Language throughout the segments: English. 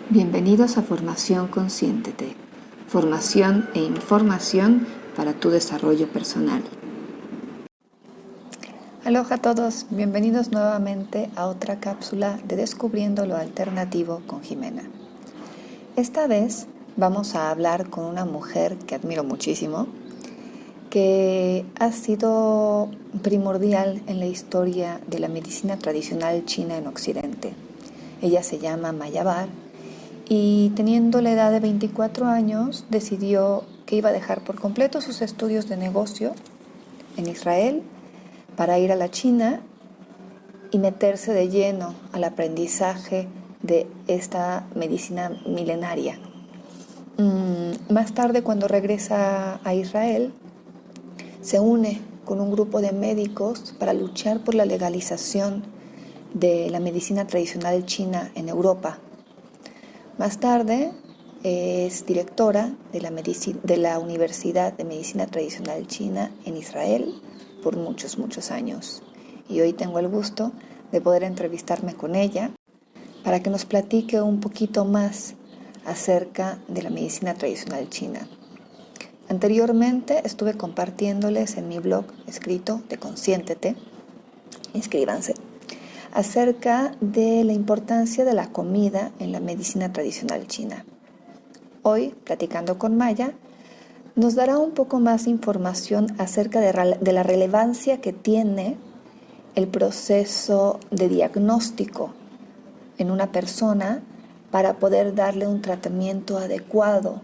Bienvenidos a Formación Consciéntete, formación e información para tu desarrollo personal. Aloha a todos, bienvenidos nuevamente a otra cápsula de Descubriendo lo Alternativo con Ximena. Esta vez vamos a hablar con una mujer que admiro muchísimo, que ha sido primordial en la historia de la medicina tradicional china en Occidente. Ella se llama Hablar y teniendo la edad de 24 años decidió que iba a dejar por completo sus estudios de negocio en Israel para ir a la China y meterse de lleno al aprendizaje de esta medicina milenaria. Más tarde, cuando regresa a Israel, se une con un grupo de médicos para luchar por la legalización de la medicina tradicional china en Europa. Más tarde es directora de la Universidad de Medicina Tradicional China en Israel por muchos años. Y hoy tengo el gusto de poder entrevistarme con ella para que nos platique un poquito más acerca de la medicina tradicional china. Anteriormente estuve compartiéndoles en mi blog escrito de Consciéntete, inscríbanse, acerca de la importancia de la comida en la medicina tradicional china. Hoy, platicando con Maya, nos dará un poco más información acerca de la relevancia que tiene el proceso de diagnóstico en una persona para poder darle un tratamiento adecuado,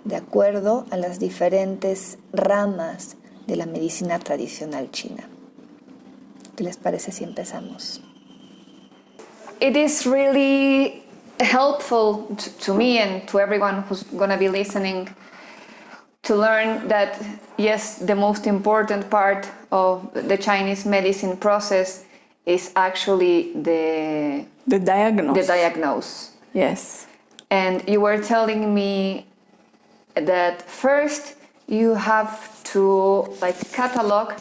de acuerdo a las diferentes ramas de la medicina tradicional china. ¿Qué les parece si empezamos? It is really helpful to me and to everyone who's going to be listening to learn that, yes, the most important part of the Chinese medicine process is actually the diagnose. Yes. And you were telling me that first you have to catalog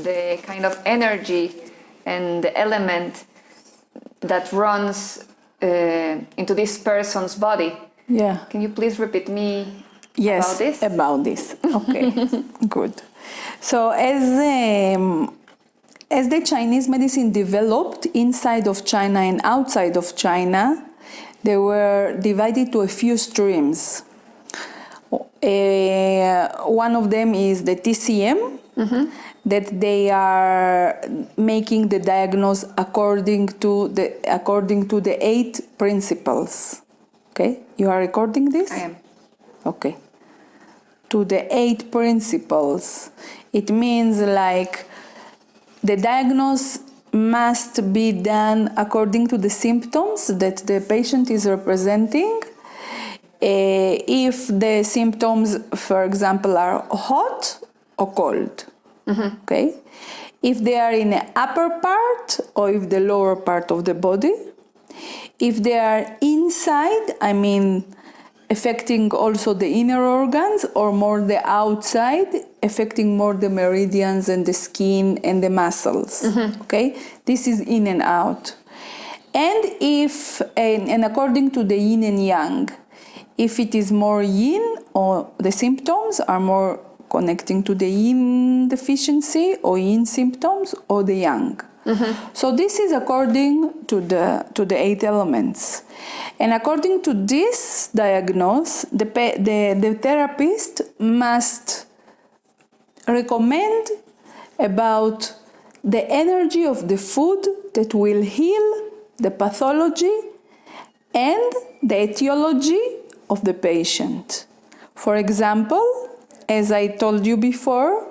the kind of energy and the element that runs into this person's body. Yeah. Can you please repeat me Yes, about this. Okay, good. So as the Chinese medicine developed inside of China and outside of China, they were divided to a few streams. One of them is the TCM, that they are making the diagnosis according to the 8 principles. Okay, you are recording this? I am. Okay. To the 8 principles. It means the diagnosis must be done according to the symptoms that the patient is representing. If the symptoms, for example, are hot or cold. Okay? If they are in the upper part or if the lower part of the body. If they are inside, I mean affecting also the inner organs, or more the outside, affecting more the meridians and the skin and the muscles. Okay? This is in and out. And and according to the yin and yang, if it is more yin, or the symptoms are more connecting to the yin deficiency or yin symptoms, or the yang. So this is according to the 8 elements. And according to this diagnosis, the therapist must recommend about the energy of the food that will heal the pathology and the etiology of the patient. For example, as I told you before,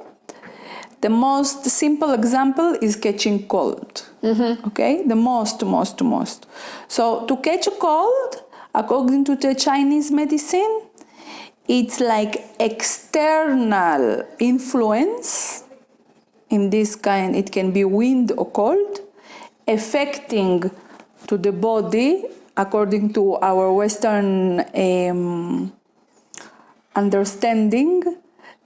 the most simple example is catching cold. Okay, the most. So to catch a cold, according to the Chinese medicine, it's like external influence. In this kind, it can be wind or cold, affecting to the body according to our Western understanding.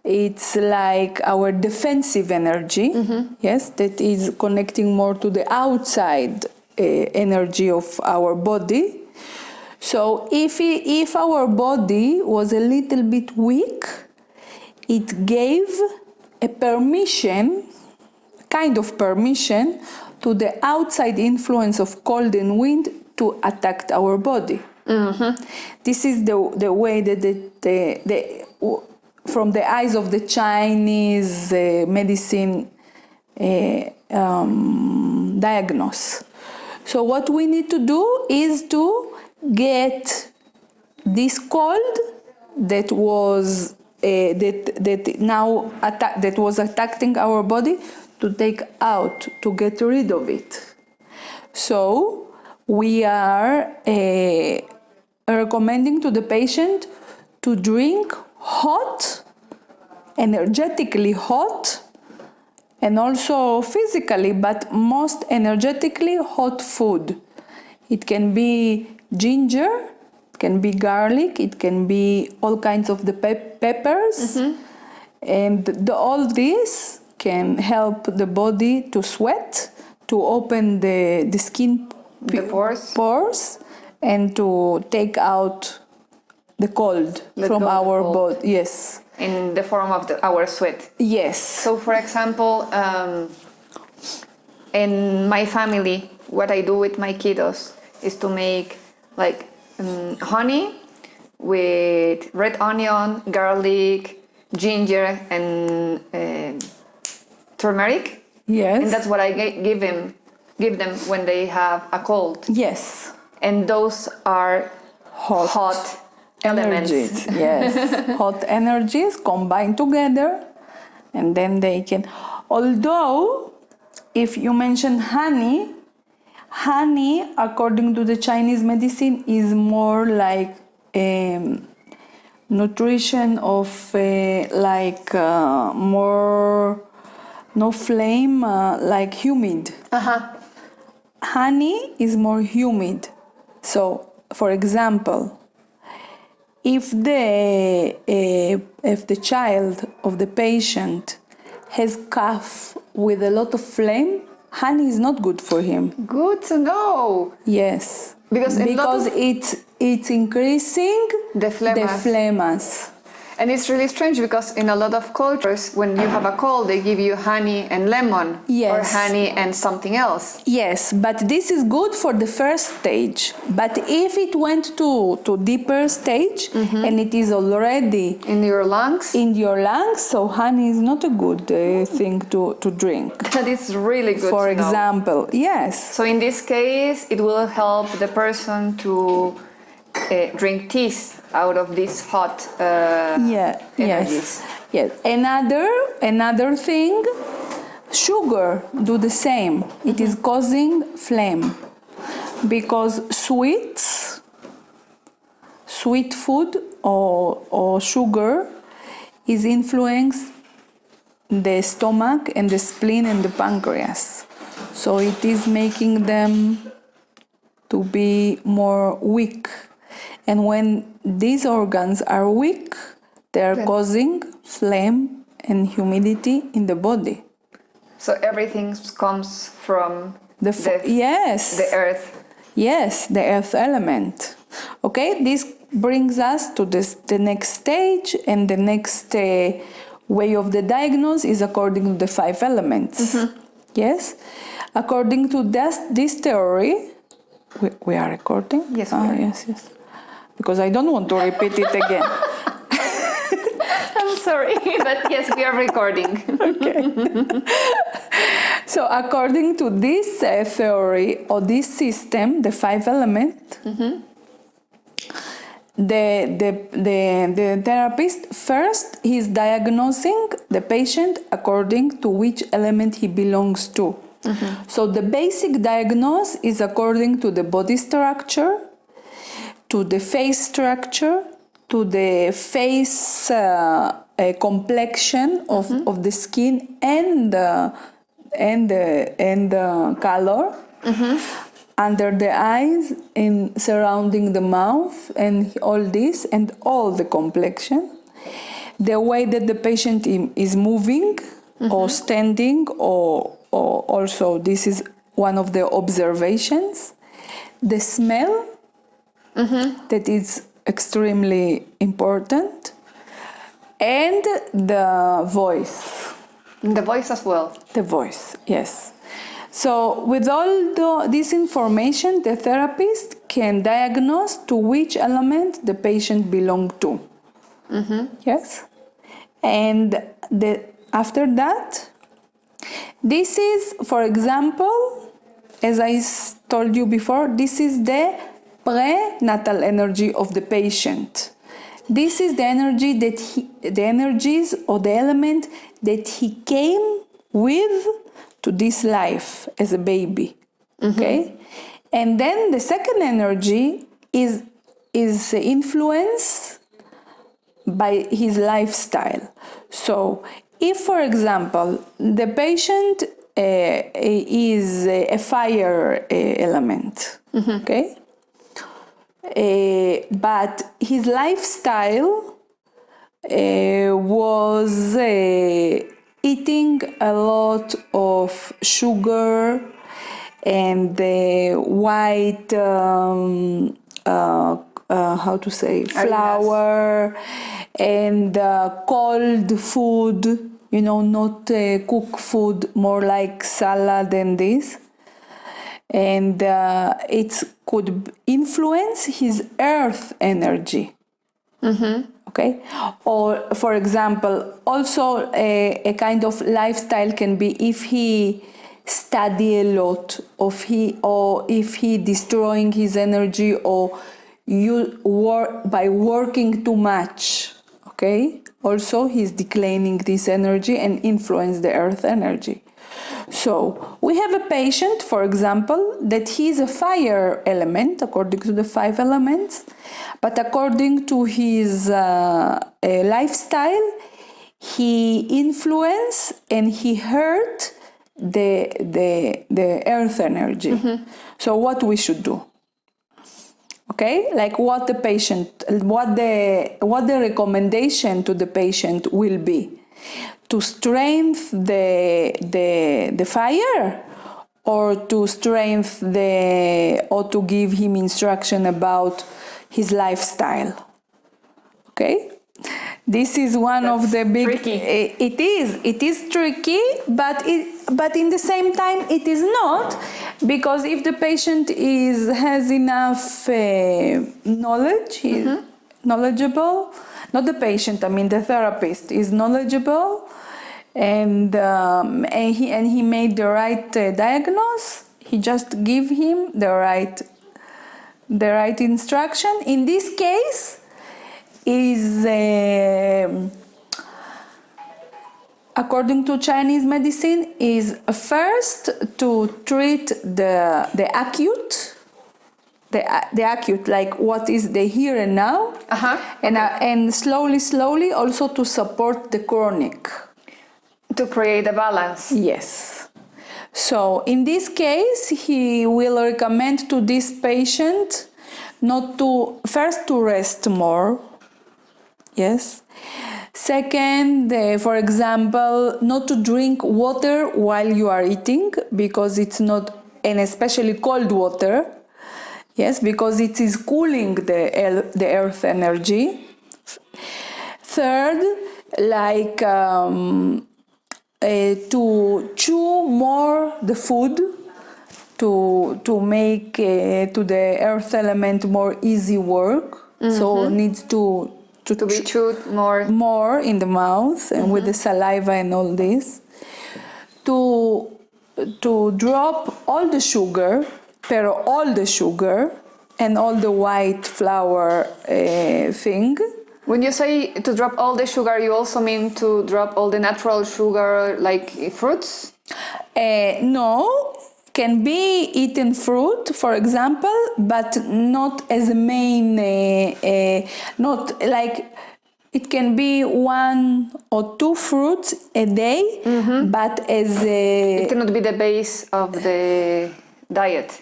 It's like our defensive energy, yes, that is connecting more to the outside energy of our body. So So if our body was a little bit weak, it gave a permission, kind of permission, to the outside influence of cold and wind to attack our body. Mm-hmm. This is the way that from the eyes of the Chinese medicine diagnose. So what we need to do is to get this cold that was that was attacking our body, to take out, to get rid of it. So we are recommending to the patient to drink hot, energetically hot, and also physically, but most energetically hot food. It can be ginger, it can be garlic, it can be all kinds of the peppers, and all this can help the body to sweat, to open the skin pores, and to take out the cold from our body. Yes. In the form of our sweat. Yes. So, for example, in my family, what I do with my kiddos is to make like honey with red onion, garlic, ginger, and turmeric. Yes. And that's what I give them when they have a cold. Yes. And those are hot elements. Energies. Yes. Hot energies combined together, and then they can. Although, if you mention honey, according to the Chinese medicine, is more like nutrition of more no flame, like humid. Honey is more humid. So, for example, if the child of the patient has cough with a lot of phlegm, honey is not good for him. Good to know. Yes, because it's increasing the phlegmas. And it's really strange because in a lot of cultures, when you have a cold, they give you honey and lemon, or honey and something else. Yes, but this is good for the first stage. But if it went to deeper stage, and it is already in your lungs, so honey is not a good thing to drink. That is really good. For example, yes. So in this case, it will help the person to drink teas out of these hot energies. Yes. Another thing, sugar do the same. It is causing phlegm, because sweet food or sugar is influence the stomach and the spleen and the pancreas. So it is making them to be more weak. And when these organs are weak, they are causing phlegm and humidity in the body. So everything comes from the earth. Yes, the earth element. Okay, this brings us to the next stage, and the next way of the diagnosis is according to the 5 elements. Yes, according to this theory, we are recording? Yes, we are. Yes. Because I don't want to repeat it again. I'm sorry, but yes, we are recording. Okay. So according to this theory or this system, the 5 elements, the therapist first is diagnosing the patient according to which element he belongs to. So the basic diagnosis is according to the body structure, to the face structure, to the face complexion of the skin and color, under the eyes and surrounding the mouth, and all this, and all the complexion, the way that the patient is moving or standing, or also this is one of the observations, the smell that is extremely important, and the voice. The voice as well. The voice, yes. So with all this information, the therapist can diagnose to which element the patient belongs to. Yes? And after that, this is, for example, as I told you before, this is the prenatal energy of the patient. This is the energy the energies or the element that he came with to this life as a baby. Okay? And then the second energy is influenced by his lifestyle. So if, for example, the patient is a fire element, okay? But his lifestyle was eating a lot of sugar and white, flour and cold food, not cooked food, more like salad and this. And it could influence his earth energy. Okay? Or, for example, also a kind of lifestyle can be if he study a lot, or if he destroying his energy, or by working too much. Okay? Also, he's declining this energy and influence the earth energy. So we have a patient, for example, that he's a fire element according to the 5 elements, but according to his lifestyle, he influenced and he hurt the earth energy. So what we should do? Okay, like what the recommendation to the patient will be. To strengthen the fire, or to strengthen or to give him instruction about his lifestyle. Okay, this is one of the big. Tricky. It is tricky, but in the same time it is not, because if the patient has enough knowledge, he's knowledgeable. Not the patient, I mean the therapist is knowledgeable, and he made the right diagnosis. He just give him the right instruction. In this case, is according to Chinese medicine, is first to treat the acute. The acute, like what is the here and now, and slowly also to support the chronic, to create a balance. Yes. So in this case, he will recommend to this patient not to first to rest more. Yes. Second, for example, not to drink water while you are eating, because it's not, and especially cold water. Yes, because it is cooling the earth energy. Third, like to chew more the food to make to the earth element more easy work. So needs to be chewed more in the mouth and with the saliva and all this. To drop all the sugar. Pero all the sugar and all the white flour thing. When you say to drop all the sugar, you also mean to drop all the natural sugar, like fruits? No, can be eaten fruit, for example, but not as a main, not like, it can be 1 or 2 fruits a day, but as a... It cannot be the base of the diet.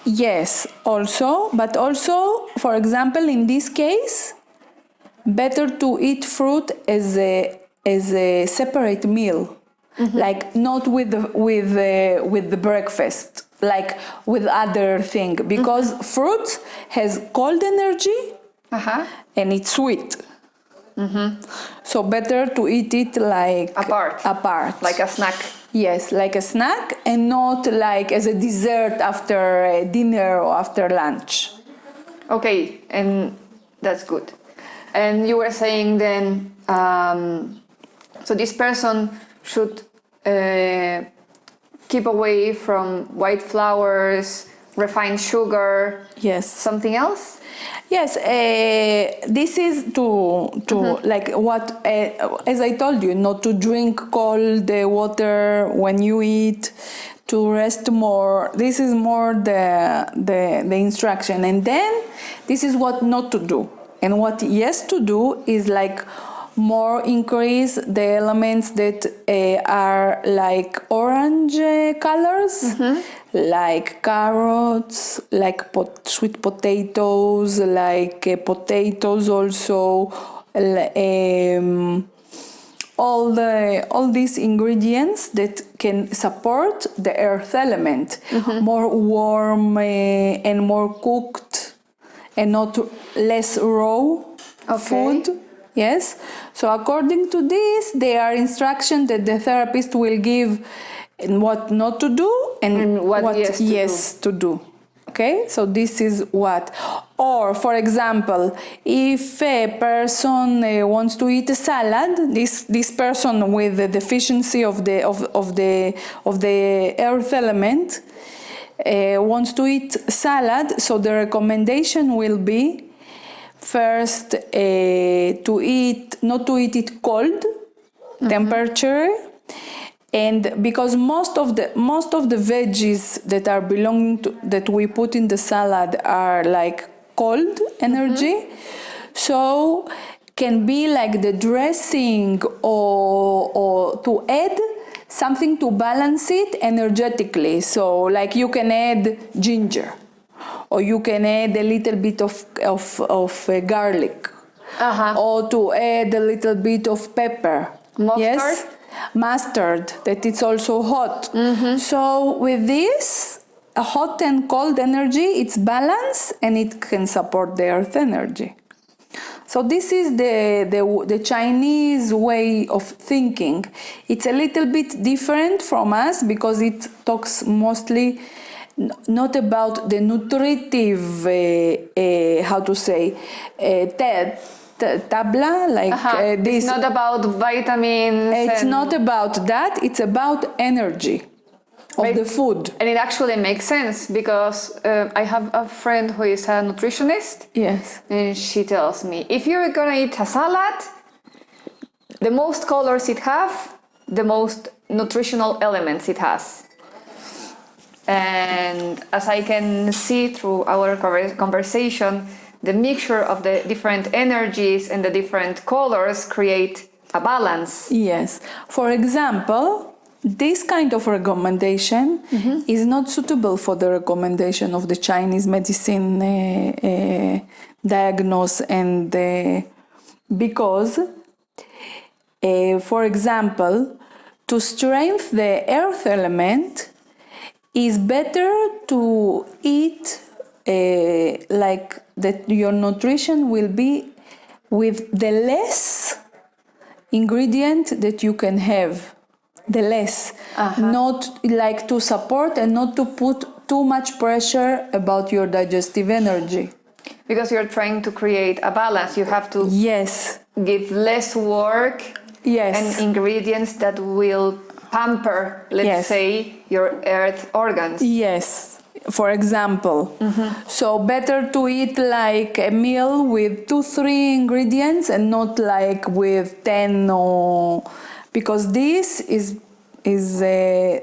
Yes, also, but also, for example, in this case, better to eat fruit as a separate meal. like not with the breakfast, like with other thing, because fruit has cold energy and it's sweet. So better to eat it like apart, like a snack. Yes, like a snack, and not like as a dessert after dinner or after lunch. Okay, and that's good. And you were saying then, so this person should keep away from white flours, refined sugar. Yes. Something else? Yes, this is to like what, as I told you, not to drink cold water when you eat, to rest more. This is more the instruction, and then this is what not to do, and what yes to do is like more increase the elements that are like orange colors, like carrots, like sweet potatoes, like potatoes also, all these ingredients that can support the earth element, more warm and more cooked, and not less raw food. Yes. So according to this, there are instructions that the therapist will give and what not to do and what yes to do. Okay, so this is what. Or for example, if a person wants to eat a salad, this person with the deficiency of the earth element wants to eat salad, so the recommendation will be first not to eat it cold temperature. And because most of the veggies that are belonging to, that we put in the salad are like cold energy, so can be like the dressing or to add something to balance it energetically. So like you can add ginger, or you can add a little bit of garlic, or to add a little bit of pepper. Mustard? Yes. Mustard, that it's also hot. So with this, a hot and cold energy, it's balanced and it can support the earth energy. So this is the Chinese way of thinking. It's a little bit different from us because it talks mostly not about the nutritive, how to say, tabla, like this. It's not about vitamins. It's not about that. It's about energy of the food. And it actually makes sense because I have a friend who is a nutritionist. Yes. And she tells me, if you're gonna eat a salad, the most colors it have, the most nutritional elements it has. And as I can see through our conversation, the mixture of the different energies and the different colors create a balance. Yes. For example, this kind of recommendation is not suitable for the recommendation of the Chinese medicine diagnose, and because, for example, to strengthen the earth element, is better to eat like that your nutrition will be with the less ingredient that you can have, the less, not like to support and not to put too much pressure about your digestive energy. Because you're trying to create a balance, you have to give less work and ingredients that will pamper, let's say, your earth organs. Yes. For example, so better to eat like a meal with 2-3 ingredients and not like with 10, or because this is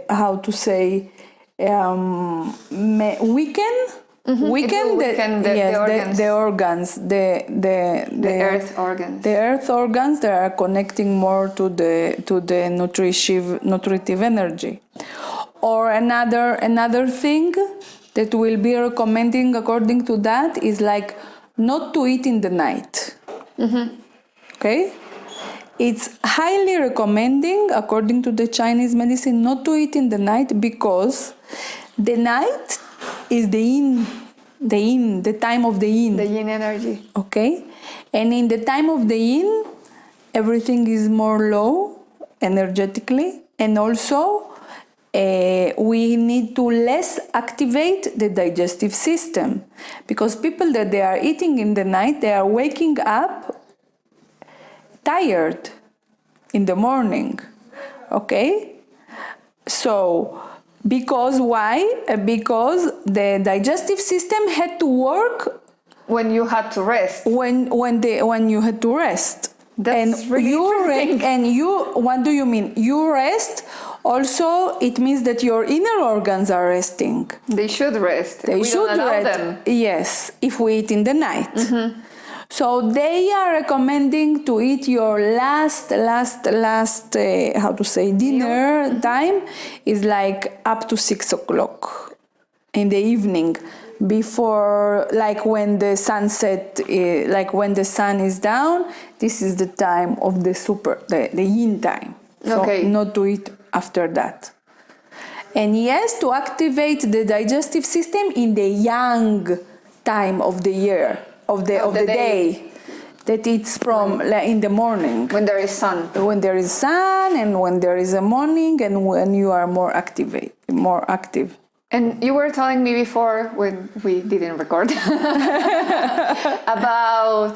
how to say weaken the organs, the earth organs. The earth organs that are connecting more to the nutritive energy. Or another thing that we'll be recommending according to that is like not to eat in the night. Okay? it's highly recommending, according to the Chinese medicine, not to eat in the night, because the night is the time of the yin. The yin energy. Okay? And in the time of the yin, everything is more low energetically, and also we need to less activate the digestive system, because people that they are eating in the night, they are waking up tired in the morning. Okay? So because why? Because the digestive system had to work when you had to rest. When you had to rest. That's and really interesting. What do you mean? You rest. Also, it means that your inner organs are resting. They should rest. They should don't allow rest. them. Yes, if we eat in the night. So they are recommending to eat your last dinner time is like up to 6 o'clock in the evening, before, like when the sunset, like when the sun is down. This is the time of the yin time. So Okay. not to eat after that. And yes, to activate the digestive system in the yang time of the year, of the day. That it's from in the morning. When there is sun. When there is sun, and when there is a morning, and when you are more active. And you were telling me before, when we didn't record, about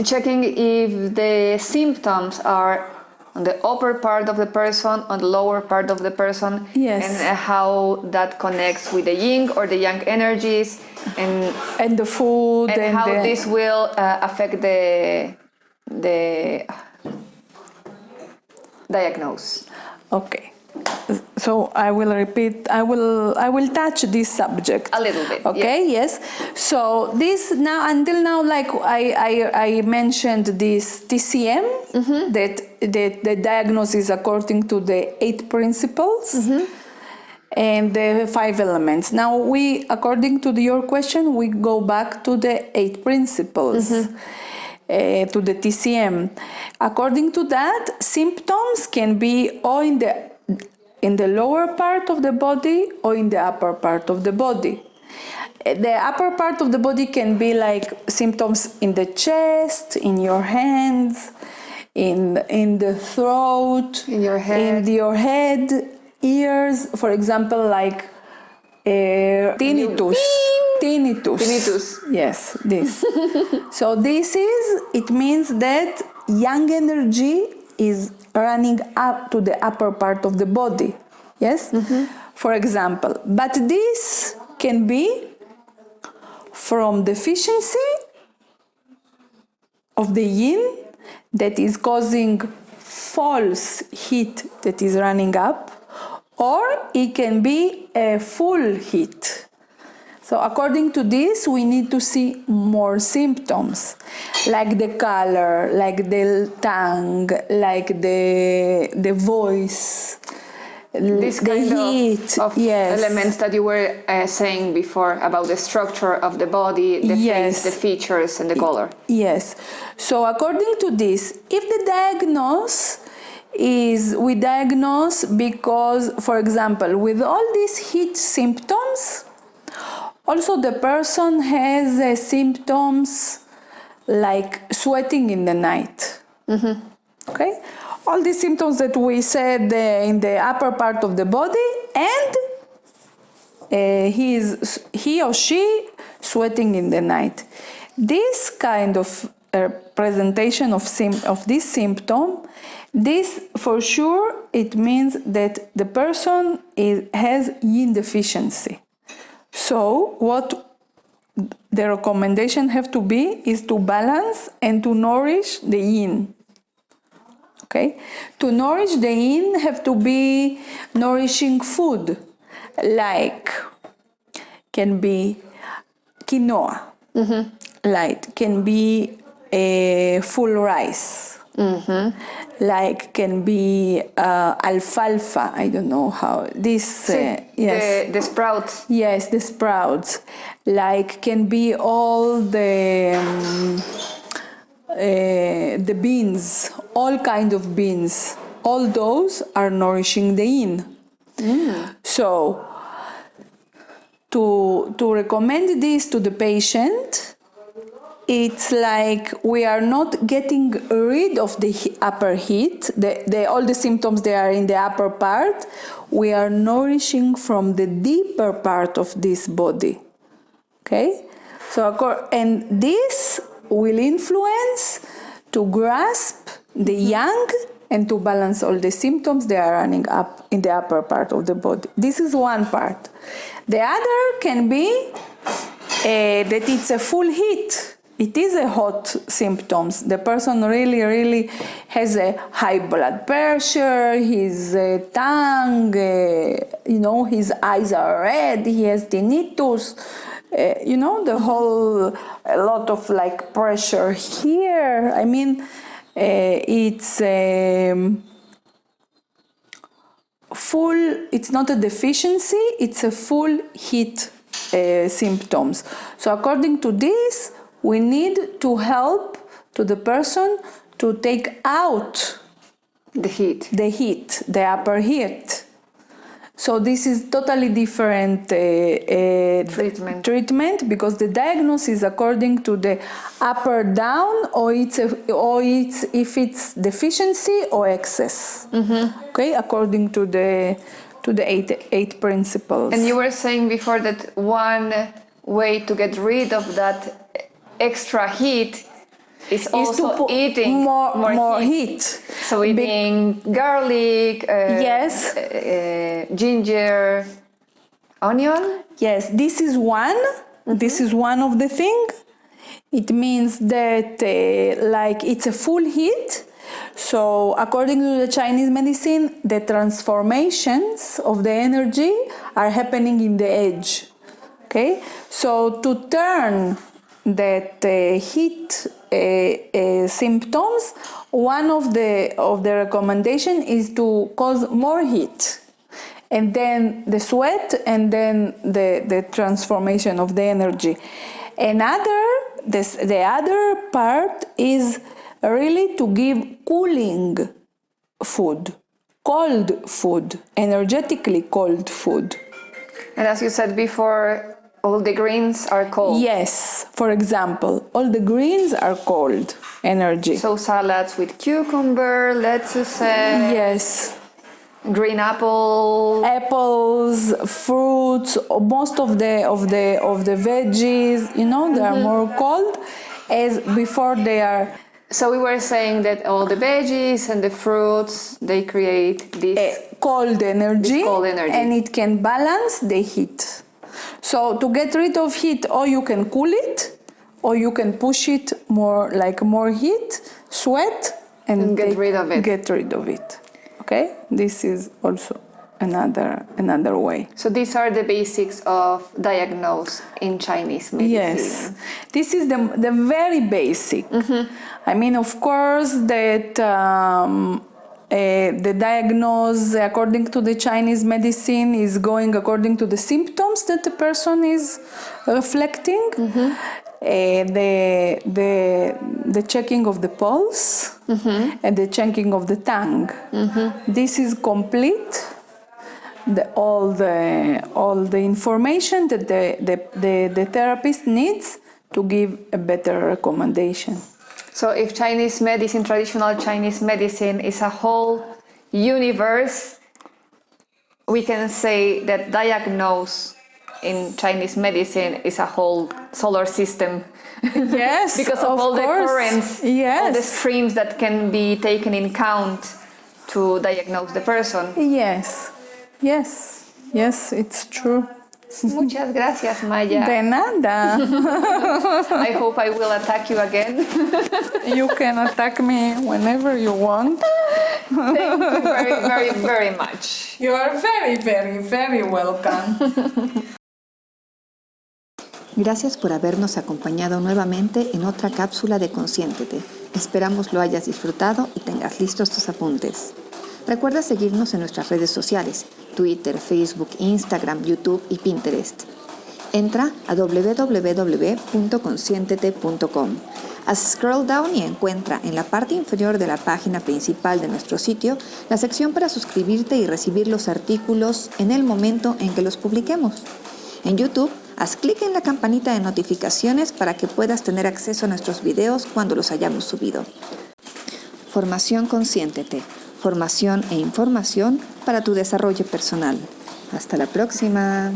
checking if the symptoms are on the upper part of the person, on the lower part of the person, Yes. and how that connects with the yin or the yang energies, And the food, and how this will affect the diagnose. Okay. So I will repeat. I will touch this subject A little bit. Okay. Yeah. Yes. So this now, until now, like I mentioned this TCM, that the diagnosis according to the 8 principles. And the 5 elements. Now according to your question, we go back to the 8 principles, to the TCM. According to that, symptoms can be or in the lower part of the body or in the upper part of the body. The upper part of the body can be like symptoms in the chest, in your hands, in the throat, In your head. in your head, ears, for example, like tinnitus. Tinnitus. Yes, this. So it means that yang energy is running up to the upper part of the body. Yes? For example. But this can be from deficiency of the yin that is causing false heat that is running up, or it can be a full heat. So according to this, we need to see more symptoms, like the color, like the tongue, like the voice, This the kind heat. of Yes. elements that you were saying before about the structure of the body, the Yes. face, the features, and the color. Yes. So according to this, if the we diagnose because, for example, with all these heat symptoms, also the person has symptoms like sweating in the night. Okay? All these symptoms that we said in the upper part of the body, and he or she sweating in the night. This kind of presentation of this symptom, this for sure it means that the person has yin deficiency. So what the recommendation have to be is to balance and to nourish the yin. Okay? To nourish the yin have to be nourishing food, like can be quinoa, like can be full rice, like can be alfalfa. I don't know how this. Yes, The sprouts. yes, the sprouts. Like can be all the the beans, all kind of beans, all those are nourishing the yin. So to recommend this to the patient, it's like we are not getting rid of the upper heat, all the symptoms they are in the upper part. We are nourishing from the deeper part of this body. Okay? So, and this will influence to grasp the yang and to balance all the symptoms they are running up in the upper part of the body. This is one part. The other can be that it's a full heat. It is a hot symptoms. The person really has a high blood pressure, his tongue, his eyes are red, he has tinnitus, the whole, a lot of like pressure here. I mean, it's full, it's not a deficiency, it's a full heat symptoms. So according to this, we need to help to the person to take out the heat, the upper heat. So this is totally different treatment because the diagnosis is according to the up or down, or it's if it's deficiency or excess. Okay, according to the eight principles. And you were saying before that one way to get rid of that extra heat is also eating more heat. So eating garlic, yes, ginger, onion. Yes, this is one. This is one of the thing. It means that like it's a full heat. So according to the Chinese medicine, the transformations of the energy are happening in the edge. Okay, so to turn that heat symptoms, one of the recommendation is to cause more heat, and then the sweat, and then the transformation of the energy. The other part is really to give cooling food, cold food, energetically cold food. And as you said before, all the greens are cold. Yes, for example, all the greens are cold energy. So salads with cucumber, lettuce. Yes. Green apples, fruits, most of the veggies, they are more cold, as before they are. So we were saying that all the veggies and the fruits, they create this cold energy, and it can balance the heat. So to get rid of heat, or you can cool it, or you can push it more heat, sweat, and get rid of it. Okay, this is also another way. So these are the basics of diagnose in Chinese medicine. Yes, this is the very basic. I mean, of course, that the diagnose according to the Chinese medicine is going according to the symptoms that the person is reflecting. The checking of the pulse and the checking of the tongue. This is complete. All the information that the therapist needs to give a better recommendation. So if Chinese medicine, traditional Chinese medicine, is a whole universe, we can say that diagnose in Chinese medicine is a whole solar system. Yes, because of all the currents, all the streams that can be taken in count to diagnose the person. Yes, it's true. Muchas gracias, Maya. De nada. I hope I will attack you again. You can attack me whenever you want. Thank you very, very, very much. You are very, very, very welcome. Gracias por habernos acompañado nuevamente en otra cápsula de Consciéntete. Esperamos lo hayas disfrutado y tengas listos tus apuntes. Recuerda seguirnos en nuestras redes sociales, Twitter, Facebook, Instagram, YouTube y Pinterest. Entra a www.conscientete.com. Haz scroll down y encuentra en la parte inferior de la página principal de nuestro sitio la sección para suscribirte y recibir los artículos en el momento en que los publiquemos. En YouTube, haz clic en la campanita de notificaciones para que puedas tener acceso a nuestros videos cuando los hayamos subido. Formación Consciéntete. Formación e información para tu desarrollo personal. Hasta la próxima.